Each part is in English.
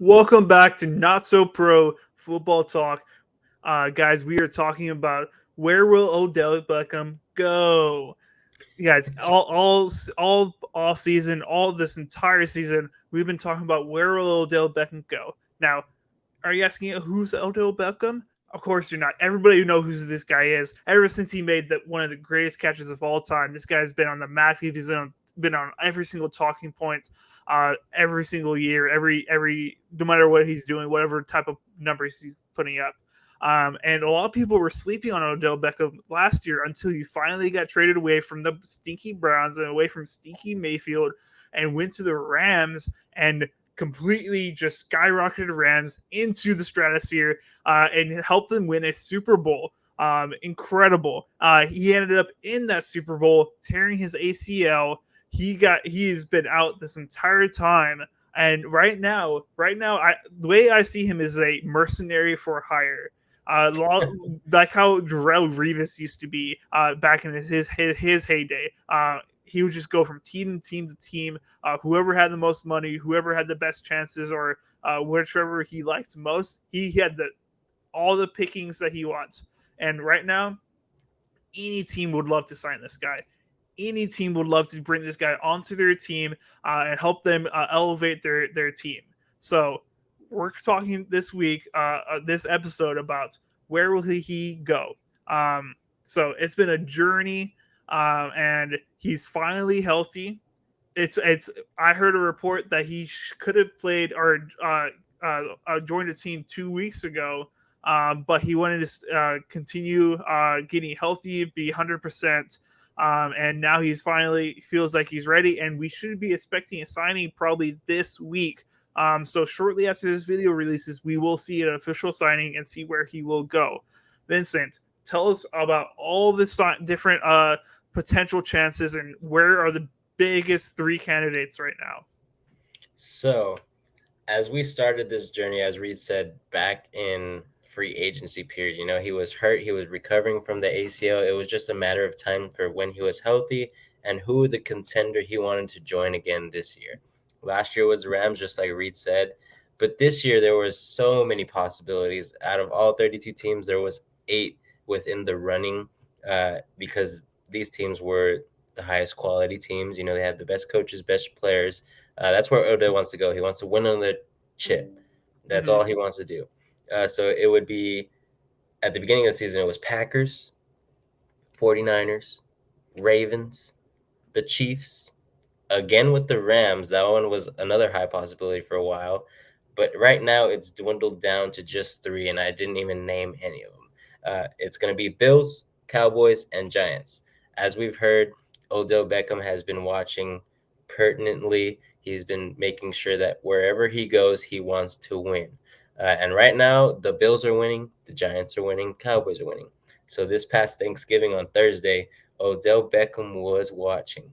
Welcome back to Not So Pro Football Talk. Guys, we are talking about where will Odell Beckham go? Guys, all off season, all this entire season, we've been talking about where will Odell Beckham go. Now, are you asking who's Odell Beckham? Of course you're not. Everybody knows who this guy is. Ever since he made one of the greatest catches of all time, this guy's been on the map. He's been on every single talking point, every single year, every no matter what he's doing, whatever type of numbers he's putting up. And a lot of people were sleeping on Odell Beckham last year until he finally got traded away from the stinky Browns and away from stinky Mayfield and went to the Rams and completely just skyrocketed the Rams into the stratosphere and helped them win a Super Bowl. Incredible. He ended up in that Super Bowl tearing his ACL. He has been out this entire time. And right now, the way I see him is a mercenary for hire. Like how Darrell Revis used to be back in his heyday. He would just go from team to team to team. Whoever had the most money, whoever had the best chances, or whichever he liked most, he had all the pickings that he wants. And right now, any team would love to sign this guy. Any team would love to bring this guy onto their team and help them elevate their team. So we're talking this week, this episode about where will he go. So it's been a journey, and he's finally healthy. It's. I heard a report that he could have played or joined a team 2 weeks ago, but he wanted to continue getting healthy, be 100%. And now he's finally feels like he's ready, and we should be expecting a signing probably this week. So shortly after this video releases, we will see an official signing and see where he will go. Vincent, tell us about all the different potential chances and where are the biggest three candidates right now. So, as we started this journey, as Reed said, back in free agency period, he was hurt, he was recovering from the ACL. It was just a matter of time for when he was healthy and who the contender he wanted to join again this year. Last year was the Rams, just like Reed said, but this year there was so many possibilities. Out of all 32 teams, there was 8 within the running because these teams were the highest quality teams. They have the best coaches, best players. That's where Odell wants to go. He wants to win on the chip. That's all he wants to do. So it would be at the beginning of the season, it was Packers, 49ers, Ravens, the Chiefs, again with the Rams. That one was another high possibility for a while. But right now it's dwindled down to just 3, and I didn't even name any of them. It's going to be Bills, Cowboys, and Giants. As we've heard, Odell Beckham has been watching pertinently. He's been making sure that wherever he goes, he wants to win. And right now, the Bills are winning, the Giants are winning, Cowboys are winning. So this past Thanksgiving on Thursday, Odell Beckham was watching.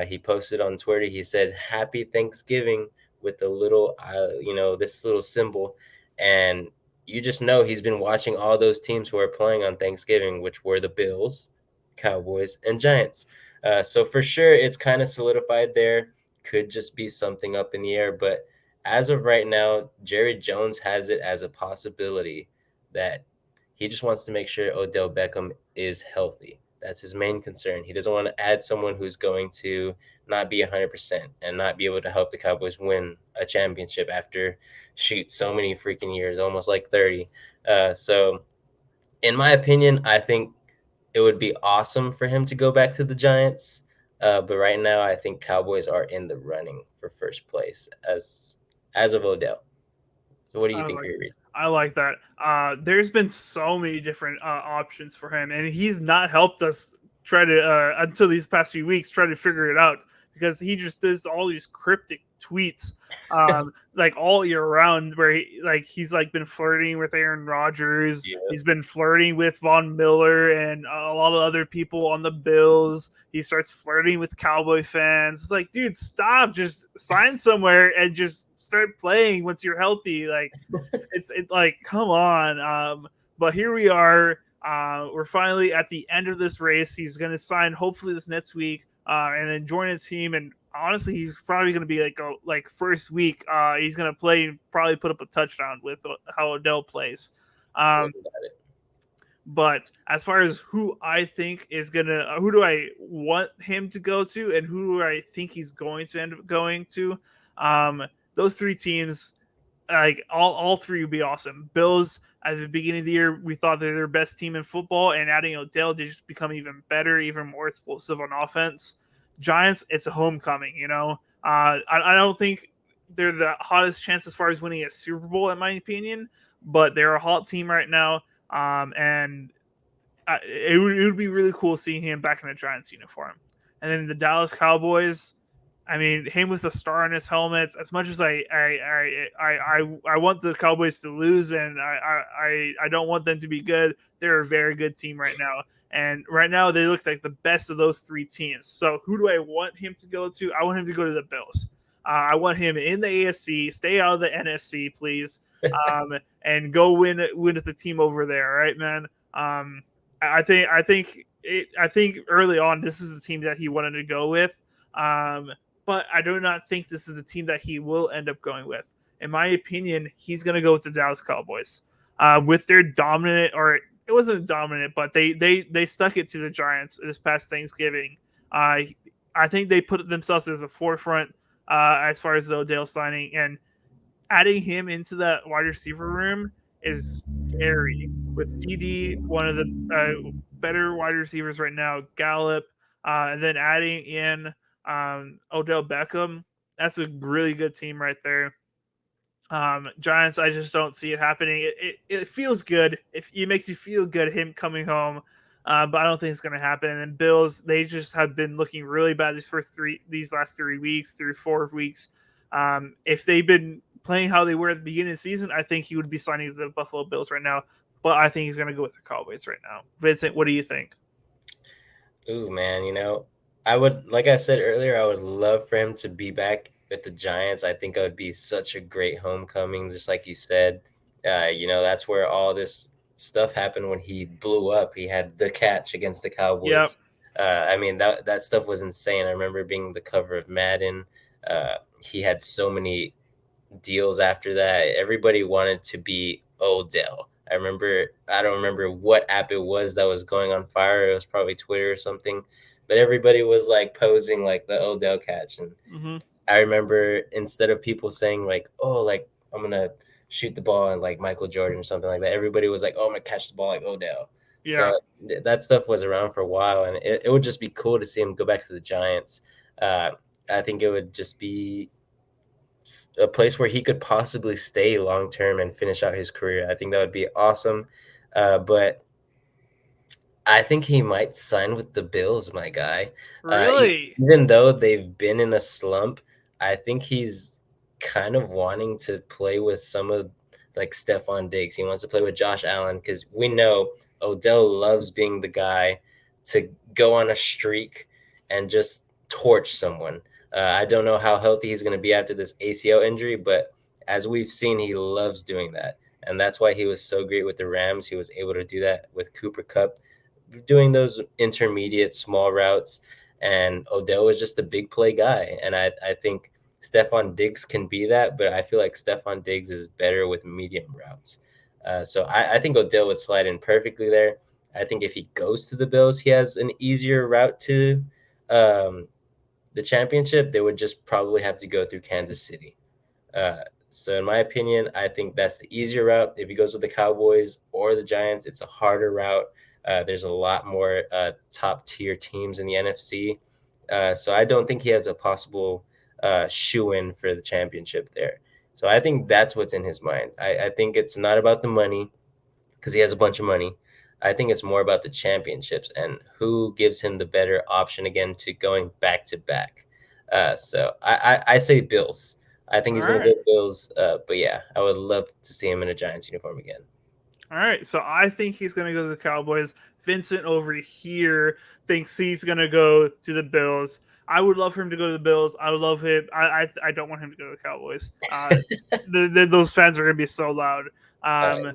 He posted on Twitter, he said, "Happy Thanksgiving," with a little, this little symbol. And you just know he's been watching all those teams who are playing on Thanksgiving, which were the Bills, Cowboys, and Giants. So for sure, it's kind of solidified there. Could just be something up in the air. But as of right now, Jerry Jones has it as a possibility that he just wants to make sure Odell Beckham is healthy. That's his main concern. He doesn't want to add someone who's going to not be 100% and not be able to help the Cowboys win a championship after, so many freaking years, almost like 30. So, in my opinion, I think it would be awesome for him to go back to the Giants. But right now, I think Cowboys are in the running for first place as of Odell. So, what do you I think, like Reed? I like that. There's been so many different options for him, and he's not helped us try to until these past few weeks try to figure it out because he just does all these cryptic tweets, like all year round, where he's like been flirting with Aaron Rodgers, Yeah. he's been flirting with Von Miller and a lot of other people on the Bills. He starts flirting with Cowboy fans. It's like, dude, stop! Just sign somewhere and just start playing once you're healthy. Like it's like come on. But here we are. We're finally at the end of this race. He's going to sign hopefully this next week and then join a team. And honestly, he's probably going to be like first week. He's going to play and probably put up a touchdown with how Odell plays. Yeah, Um, got it. but as far as who I think is gonna, who do I want him to go to, and who do I think he's going to end up going to, um, those three teams, like all three would be awesome. Bills at the beginning of the year, we thought they're their best team in football, and adding Odell, they just become even better, even more explosive on offense. Giants, it's a homecoming. I don't think they're the hottest chance as far as winning a Super Bowl, in my opinion, but they're a hot team right now. And it would be really cool seeing him back in a Giants uniform. And then the Dallas Cowboys, I mean, him with a star on his helmet. As much as I want the Cowboys to lose, and I don't want them to be good. They're a very good team right now, and right now they look like the best of those three teams. So who do I want him to go to? I want him to go to the Bills. I want him in the AFC. Stay out of the NFC, please, and go win with the team over there. Right, man. I think early on this is the team that he wanted to go with. But I do not think this is the team that he will end up going with. In my opinion, he's going to go with the Dallas Cowboys. With their dominant, or it wasn't dominant, but they stuck it to the Giants this past Thanksgiving. I think they put themselves as a forefront as far as the Odell signing, and adding him into that wide receiver room is scary. With CD, one of the better wide receivers right now, Gallup, and then adding in Odell Beckham, that's a really good team right there. Giants, I just don't see it happening. It feels good. It makes you feel good him coming home, but I don't think it's going to happen. And then Bills, they just have been looking really bad these last 3 weeks, 4 weeks. If they've been playing how they were at the beginning of the season, I think he would be signing the Buffalo Bills right now. But I think he's going to go with the Cowboys right now. Vincent, what do you think? Ooh, man, I would, like I said earlier, I would love for him to be back with the Giants. I think it would be such a great homecoming, just like you said. That's where all this stuff happened when he blew up. He had the catch against the Yep. Cowboys. I mean, that stuff was insane. I remember being the cover of Madden. He had so many deals after that. Everybody wanted to be Odell. I don't remember what app it was that was going on fire. It was probably Twitter or something, but everybody was like posing like the Odell catch. And Mm-hmm. I remember instead of people saying like, oh, like I'm going to shoot the ball and like Michael Jordan or something like that, everybody was like, oh, I'm going to catch the ball like Odell. Yeah. So that stuff was around for a while, and it would just be cool to see him go back to the Giants. I think it would just be a place where he could possibly stay long term and finish out his career. I think that would be awesome. But I think he might sign with the Bills, my guy. Really? Even though they've been in a slump, I think he's kind of wanting to play with some of like Stephon Diggs. He wants to play with Josh Allen because we know Odell loves being the guy to go on a streak and just torch someone. I don't know how healthy he's going to be after this ACL injury, but as we've seen, he loves doing that. And that's why he was so great with the Rams. He was able to do that with Cooper Kupp, doing those intermediate small routes. And Odell was just a big play guy. And I think Stephon Diggs can be that, but I feel like Stephon Diggs is better with medium routes. So I think Odell would slide in perfectly there. I think if he goes to the Bills, he has an easier route to um, the championship. They would just probably have to go through Kansas City. Uh, so in my opinion, I think that's the easier route. If he goes with the Cowboys or the Giants, it's a harder route. There's a lot more top tier teams in the NFC. So I don't think he has a possible shoe in for the championship there. So I think that's what's in his mind. I think it's not about the money because he has a bunch of money. I think it's more about the championships and who gives him the better option again to going back to back. So I say Bills. I think All he's going to right. go Bills. But yeah, I would love to see him in a Giants uniform again. All right, so I think he's going to go to the Cowboys. Vincent over here thinks he's going to go to the Bills. I would love for him to go to the Bills. I would love him. I don't want him to go to the Cowboys. Those fans are going to be so loud. Uh,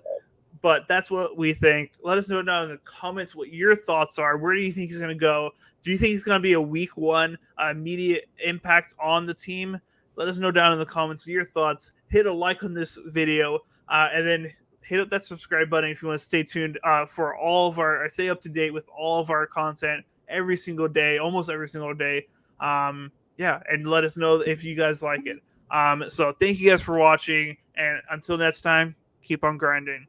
But that's what we think. Let us know down in the comments what your thoughts are. Where do you think he's going to go? Do you think he's going to be a week one immediate impact on the team? Let us know down in the comments your thoughts. Hit a like on this video, and then hit up that subscribe button if you want to stay tuned for all of our, I stay up to date with all of our content every single day, almost every single day. Yeah, and let us know if you guys like it. So thank you guys for watching, and until next time, keep on grinding.